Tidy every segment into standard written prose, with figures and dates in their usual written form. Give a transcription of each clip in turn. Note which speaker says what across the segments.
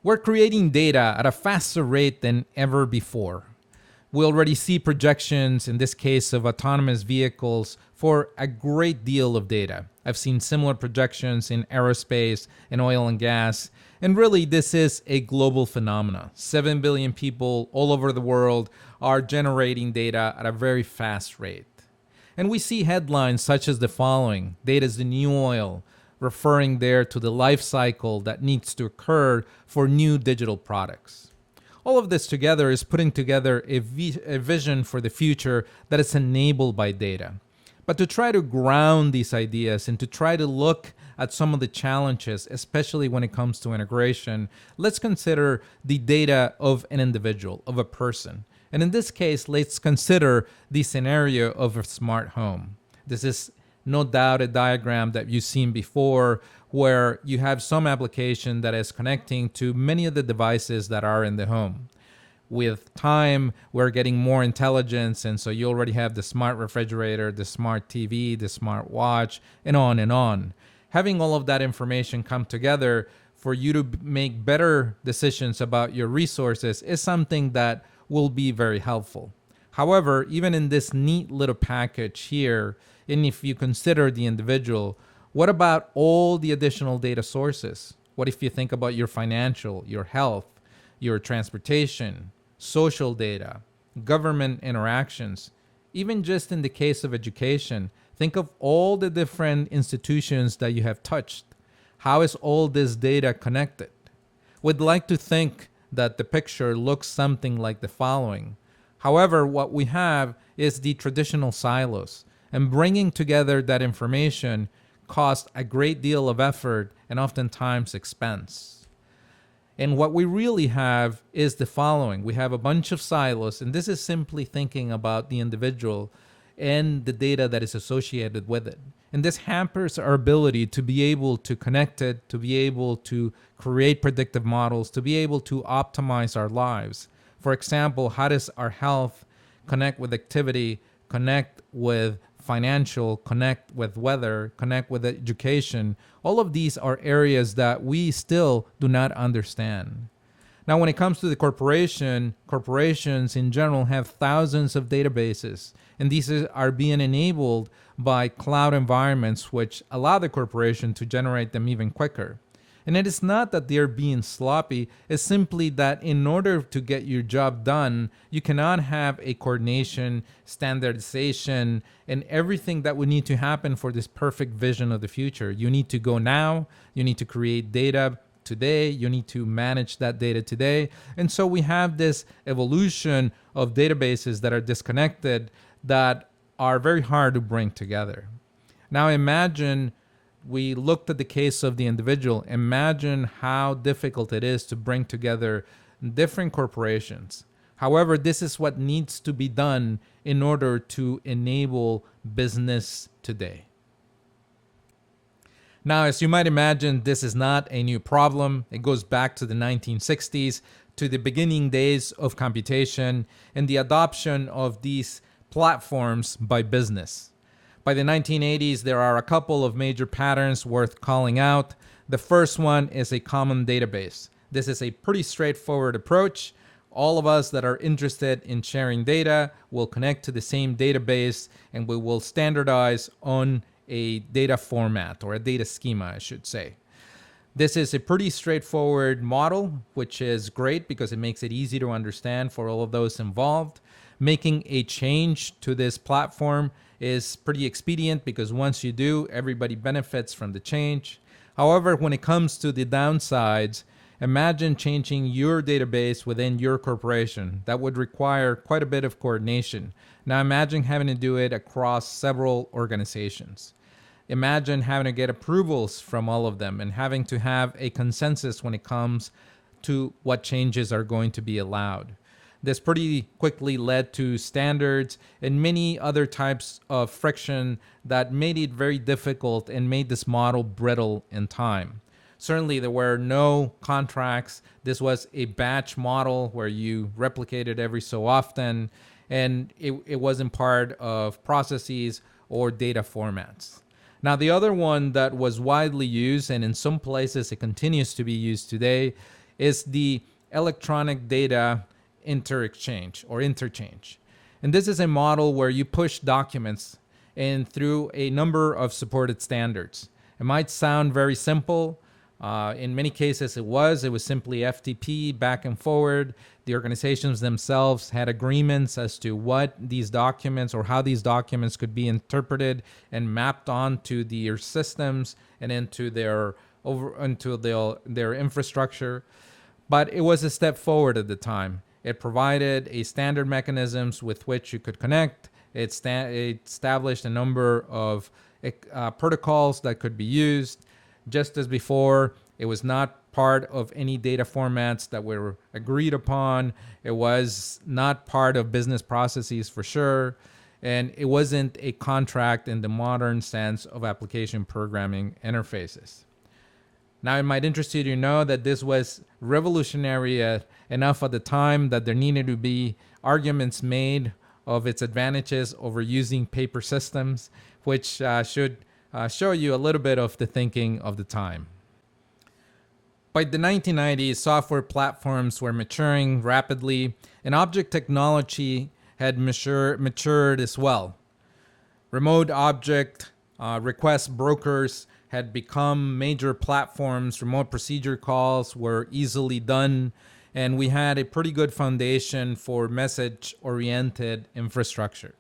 Speaker 1: We're creating data at a faster rate than ever before. We already see projections, in this case of autonomous vehicles, for a great deal of data. I've seen similar projections in aerospace and oil and gas. And really, this is a global phenomenon. 7 billion people all over the world are generating data at a very fast rate. And we see headlines such as the following: data is the new oil, referring there to the life cycle that needs to occur for new digital products. All of this together is putting together a vision for the future that is enabled by data. But to try to ground these ideas and to try to look at some of the challenges, especially when it comes to integration, let's consider the data of an individual, of a person. And in this case, let's consider the scenario of a smart home. This is no doubt a diagram that you've seen before, where you have some application that is connecting to many of the devices that are in the home. With time, we're getting more intelligence, and so you already have the smart refrigerator, the smart TV, the smart watch, and on and on. Having all of that information come together for you to make better decisions about your resources is something that will be very helpful. However, even in this neat little package here, and if you consider the individual, what about all the additional data sources? What if you think about your financial, your health, your transportation, social data, government interactions? Even just in the case of education, think of all the different institutions that you have touched. How is all this data connected? We'd like to think that the picture looks something like the following. However, what we have is the traditional silos, and bringing together that information costs a great deal of effort and oftentimes expense. And what we really have is the following. We have a bunch of silos, and this is simply thinking about the individual and the data that is associated with it. And this hampers our ability to be able to connect it, to be able to create predictive models, to be able to optimize our lives. For example, how does our health connect with activity, connect with financial, connect with weather, connect with education? All of these are areas that we still do not understand. Now, when it comes to the corporations in general have thousands of databases, and these are being enabled by cloud environments, which allow the corporation to generate them even quicker. And it is not that they're being sloppy, it's simply that in order to get your job done, you cannot have a coordination, standardization, and everything that would need to happen for this perfect vision of the future. You need to go now, you need to create data today, you need to manage that data today. And so we have this evolution of databases that are disconnected that are very hard to bring together. Now imagine we looked at the case of the individual. Imagine how difficult it is to bring together different corporations. However, this is what needs to be done in order to enable business today. Now, as you might imagine, this is not a new problem. It goes back to the 1960s, to the beginning days of computation and the adoption of these platforms by business. By the 1980s, there are a couple of major patterns worth calling out. The first one is a common database. This is a pretty straightforward approach. All of us that are interested in sharing data will connect to the same database, and we will standardize on a data format, or a data schema, I should say. This is a pretty straightforward model, which is great because it makes it easy to understand for all of those involved. Making a change to this platform is pretty expedient because once you do, everybody benefits from the change. However, when it comes to the downsides, imagine changing your database within your corporation. That would require quite a bit of coordination. Now imagine having to do it across several organizations. Imagine having to get approvals from all of them and having to have a consensus when it comes to what changes are going to be allowed. This pretty quickly led to standards and many other types of friction that made it very difficult and made this model brittle in time. Certainly, there were no contracts. This was a batch model where you replicated every so often, and it wasn't part of processes or data formats. Now, the other one that was widely used, and in some places it continues to be used today, is the electronic data interexchange or interchange. And this is a model where you push documents and through a number of supported standards. It might sound very simple. In many cases, it was simply FTP back and forward. The organizations themselves had agreements as to what these documents or how these documents could be interpreted and mapped onto their systems and into their infrastructure. But it was a step forward at the time. It provided a standard mechanisms with which you could connect. It established a number of protocols that could be used. Just as before, it was not part of any data formats that were agreed upon. It was not part of business processes for sure. And it wasn't a contract in the modern sense of application programming interfaces. Now, it might interest you to know that this was revolutionary enough at the time that there needed to be arguments made of its advantages over using paper systems, which should show you a little bit of the thinking of the time. By the 1990s, software platforms were maturing rapidly, and object technology had matured as well. Remote object request brokers had become major platforms. Remote procedure calls were easily done, and we had a pretty good foundation for message-oriented infrastructure.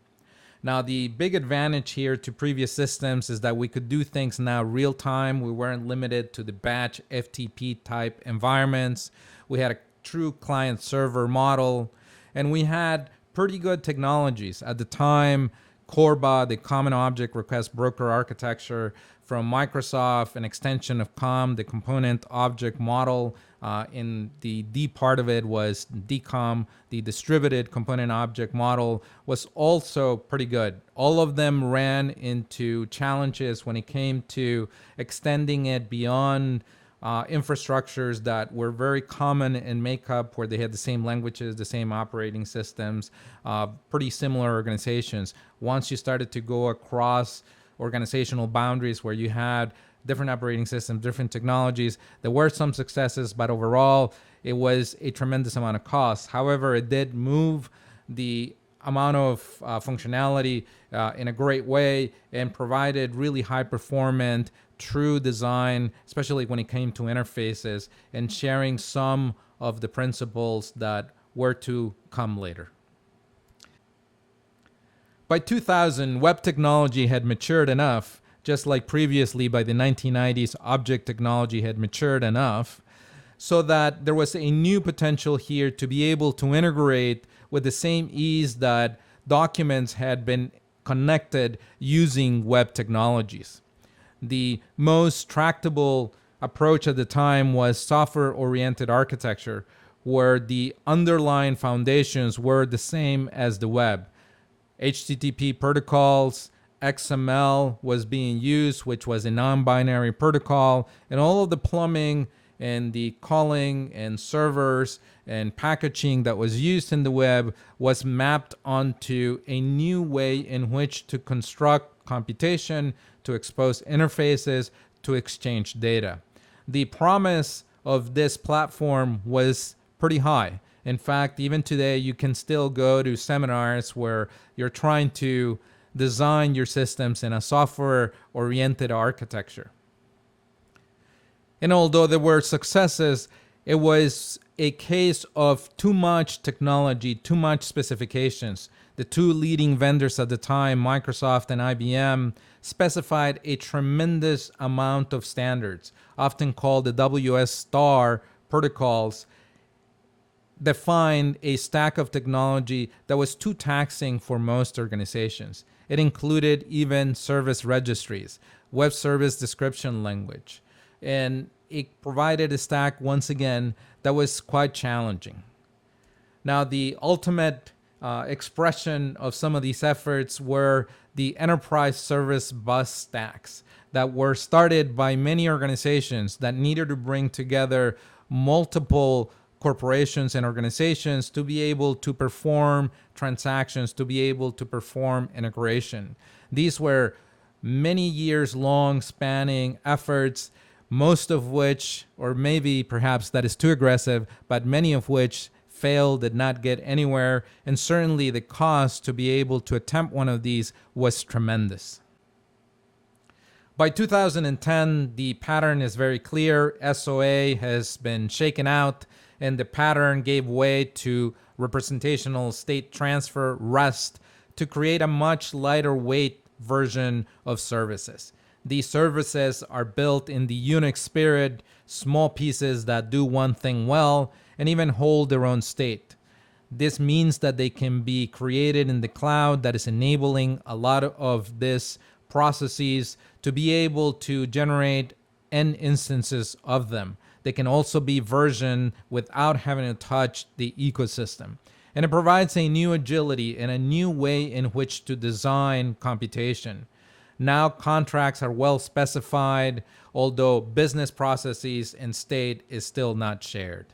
Speaker 1: Now, the big advantage here to previous systems is that we could do things now real time. We weren't limited to the batch FTP type environments. We had a true client server model, and we had pretty good technologies. At the time, Corba, the Common Object Request Broker architecture from Microsoft, an extension of COM, the component object model. In the D part of it was DCOM, the distributed component object model, was also pretty good. All of them ran into challenges when it came to extending it beyond infrastructures that were very common in makeup, where they had the same languages, the same operating systems, pretty similar organizations. Once you started to go across organizational boundaries where you had different operating systems, different technologies, there were some successes, but overall, it was a tremendous amount of cost. However, it did move the amount of functionality in a great way and provided really high performant, true design, especially when it came to interfaces and sharing some of the principles that were to come later. By 2000, web technology had matured enough, just like previously by the 1990s, object technology had matured enough, so that there was a new potential here to be able to integrate with the same ease that documents had been connected using web technologies. The most tractable approach at the time was software-oriented architecture, where the underlying foundations were the same as the web. HTTP protocols, XML was being used, which was a non-binary protocol, and all of the plumbing and the calling and servers and packaging that was used in the web was mapped onto a new way in which to construct computation, to expose interfaces, to exchange data. The promise of this platform was pretty high. In fact, even today, you can still go to seminars where you're trying to design your systems in a software-oriented architecture. And although there were successes, it was a case of too much technology, too much specifications. The two leading vendors at the time, Microsoft and IBM, specified a tremendous amount of standards, often called the WS star protocols, defined a stack of technology that was too taxing for most organizations. It included even service registries, web service description language, and it provided a stack, once again, that was quite challenging. Now, the ultimate expression of some of these efforts were the enterprise service bus stacks that were started by many organizations that needed to bring together multiple corporations and organizations to be able to perform transactions, to be able to perform integration. These were many years long spanning efforts, most of which, or maybe perhaps that is too aggressive, but many of which failed, did not get anywhere, and certainly the cost to be able to attempt one of these was tremendous. By 2010, the pattern is very clear. SOA has been shaken out, and the pattern gave way to representational state transfer, REST, to create a much lighter weight version of services. These services are built in the Unix spirit, small pieces that do one thing well and even hold their own state. This means that they can be created in the cloud, that is enabling a lot of these processes to be able to generate n instances of them. They can also be versioned without having to touch the ecosystem. And it provides a new agility and a new way in which to design computation. Now contracts are well specified, although business processes and state is still not shared.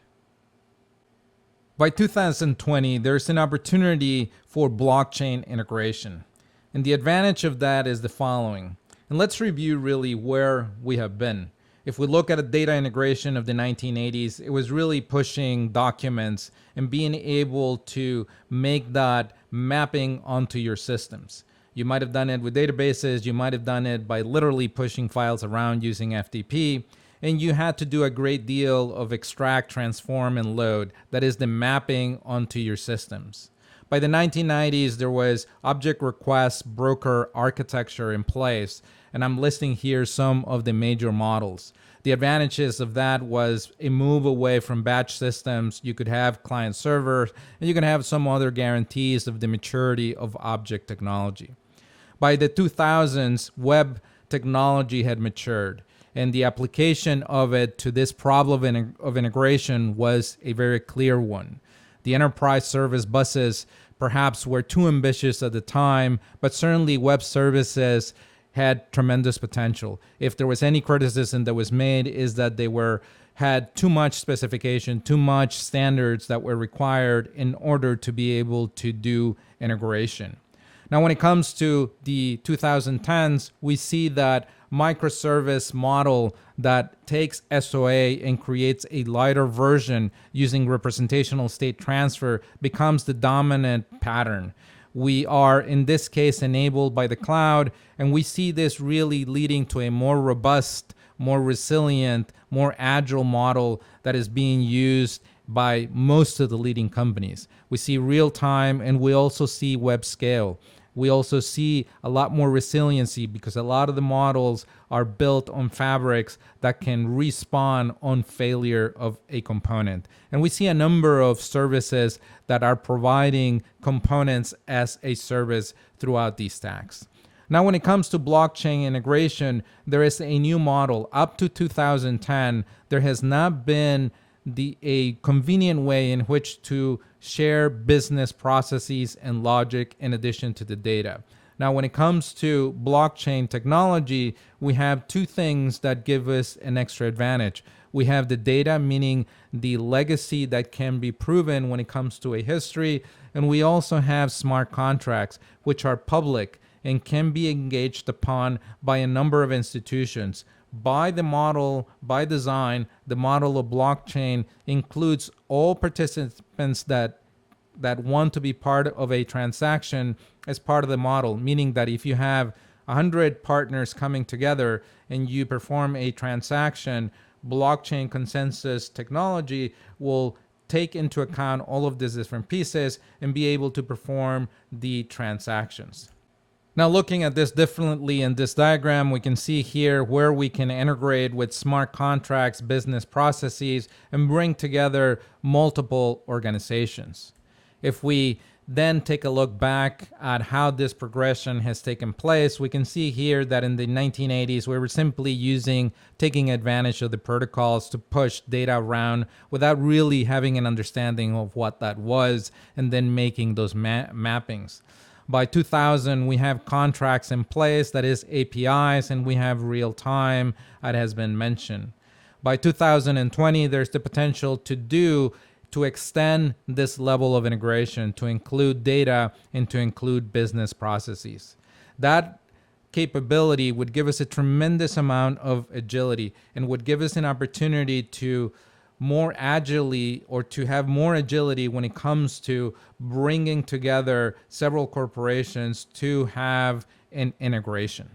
Speaker 1: By 2020, there's an opportunity for blockchain integration. And the advantage of that is the following. And let's review really where we have been. If we look at a data integration of the 1980s, it was really pushing documents and being able to make that mapping onto your systems. You might have done it with databases. You might have done it by literally pushing files around using FTP. And you had to do a great deal of extract, transform, and load. That is the mapping onto your systems. By the 1990s, there was object request broker architecture in place. And I'm listing here some of the major models. The advantages of that was a move away from batch systems. You could have client server, and you can have some other guarantees of the maturity of object technology. By the 2000s, web technology had matured, and the application of it to this problem of integration was a very clear one. The enterprise service buses perhaps were too ambitious at the time, but certainly web services had tremendous potential. If there was any criticism that was made, is that they had too much specification, too much standards that were required in order to be able to do integration. Now, when it comes to the 2010s, we see that microservice model that takes SOA and creates a lighter version using representational state transfer becomes the dominant pattern. We are, in this case, enabled by the cloud, and we see this really leading to a more robust, more resilient, more agile model that is being used by most of the leading companies. We see real time, and we also see web scale. We also see a lot more resiliency because a lot of the models are built on fabrics that can respawn on failure of a component. And we see a number of services that are providing components as a service throughout these stacks. Now, when it comes to blockchain integration, there is a new model. Up to 2010, there has not been a convenient way in which to share business processes and logic in addition to the data. Now, when it comes to blockchain technology, we have two things that give us an extra advantage. We have the data, meaning the legacy that can be proven when it comes to a history, and we also have smart contracts, which are public and can be engaged upon by a number of institutions. By the model, by design, the model of blockchain includes all participants that want to be part of a transaction as part of the model, meaning that if you have 100 partners coming together and you perform a transaction, blockchain consensus technology will take into account all of these different pieces and be able to perform the transactions. Now, looking at this differently in this diagram, we can see here where we can integrate with smart contracts, business processes, and bring together multiple organizations. If we then take a look back at how this progression has taken place, we can see here that in the 1980s, we were simply taking advantage of the protocols to push data around without really having an understanding of what that was and then making those mappings. By 2000, we have contracts in place, that is APIs, and we have real time, as has been mentioned. By 2020, there's the potential to extend this level of integration to include data and to include business processes. That capability would give us a tremendous amount of agility and would give us an opportunity to more agilely or to have more agility when it comes to bringing together several corporations to have an integration.